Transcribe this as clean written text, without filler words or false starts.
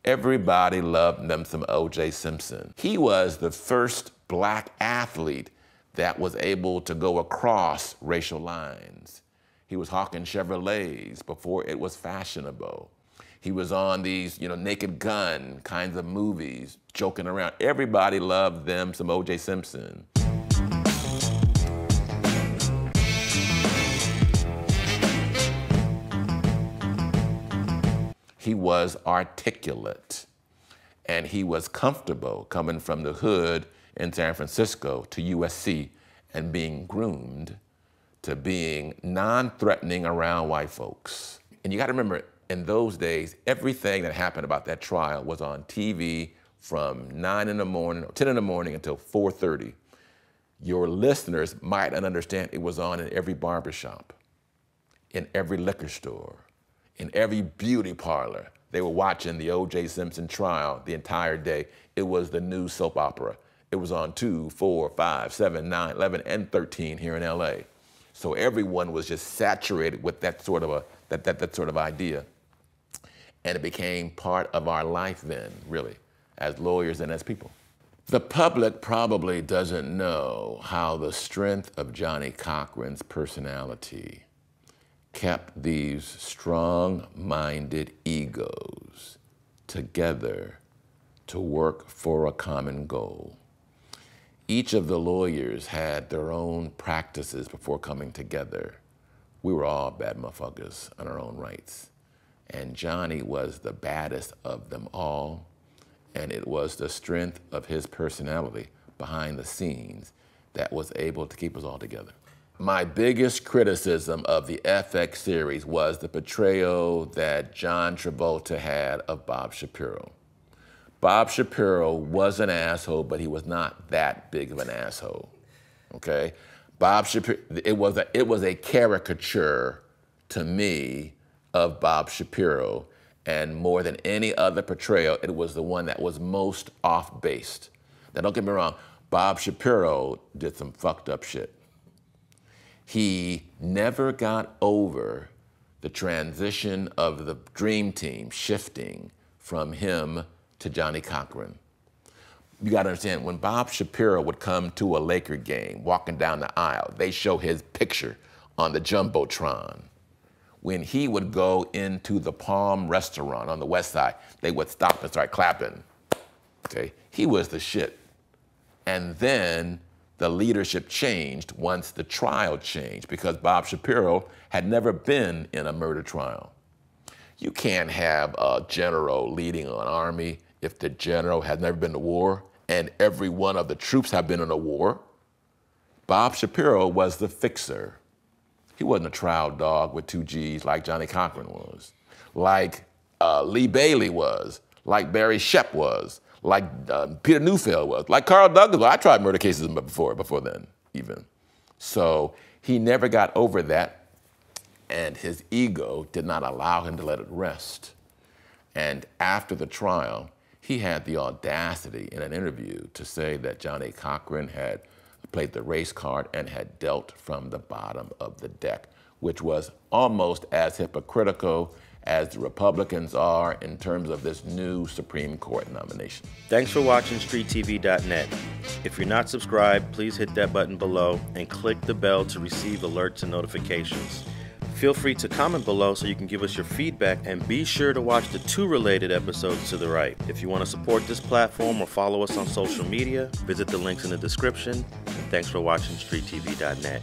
Everybody loved them some OJ Simpson. He was the first black athlete that was able to go across racial lines. He was hawking Chevrolets before it was fashionable. He was on these, Naked Gun kinds of movies, joking around. Everybody loved them some OJ Simpson. He was articulate, and he was comfortable coming from the hood in San Francisco to USC and being groomed to being non-threatening around white folks. And you gotta remember, in those days, everything that happened about that trial was on TV from 9 in the morning, or 10 in the morning until 4:30. Your listeners might not understand it was on in every barbershop, in every liquor store, in every beauty parlor. They were watching the OJ Simpson trial the entire day. It was the new soap opera. It was on 2, 4, 5, 7, 9, 11, and 13 here in LA. So everyone was just saturated with that sort of idea. And it became part of our life then, really, as lawyers and as people. The public probably doesn't know how the strength of Johnnie Cochran's personality kept these strong-minded egos together to work for a common goal. Each of the lawyers had their own practices before coming together. We were all bad motherfuckers on our own rights. And Johnnie was the baddest of them all, and it was the strength of his personality behind the scenes that was able to keep us all together. My biggest criticism of the FX series was the portrayal that John Travolta had of Bob Shapiro. Bob Shapiro was an asshole, but he was not that big of an asshole, okay? Bob Shapiro, it was a caricature to me of Bob Shapiro, and more than any other portrayal, it was the one that was most off-based. Now don't get me wrong, Bob Shapiro did some fucked up shit. He never got over the transition of the Dream Team shifting from him to Johnnie Cochran. You gotta understand, when Bob Shapiro would come to a Laker game, walking down the aisle, they show his picture on the Jumbotron. When he would go into the Palm restaurant on the West Side, they would stop and start clapping. Okay, he was the shit. And then the leadership changed once the trial changed, because Bob Shapiro had never been in a murder trial. You can't have a general leading an army if the general has never been to war and every one of the troops have been in a war. Bob Shapiro was the fixer. He wasn't a trial dog with 2 G's like Johnnie Cochran was, like Lee Bailey was, like Barry Shep was, like Peter Neufeld was, like Carl Douglas was. I tried murder cases before then, even. So he never got over that, and his ego did not allow him to let it rest. And after the trial, he had the audacity in an interview to say that Johnnie Cochran had played the race card and had dealt from the bottom of the deck, which was almost as hypocritical as the Republicans are in terms of this new Supreme Court nomination. Thanks for watching StreetTV.net. If you're not subscribed, please hit that button below and click the bell to receive alerts and notifications. Feel free to comment below so you can give us your feedback, and be sure to watch the 2 related episodes to the right. If you want to support this platform or follow us on social media, visit the links in the description. And thanks for watching StreetTV.net.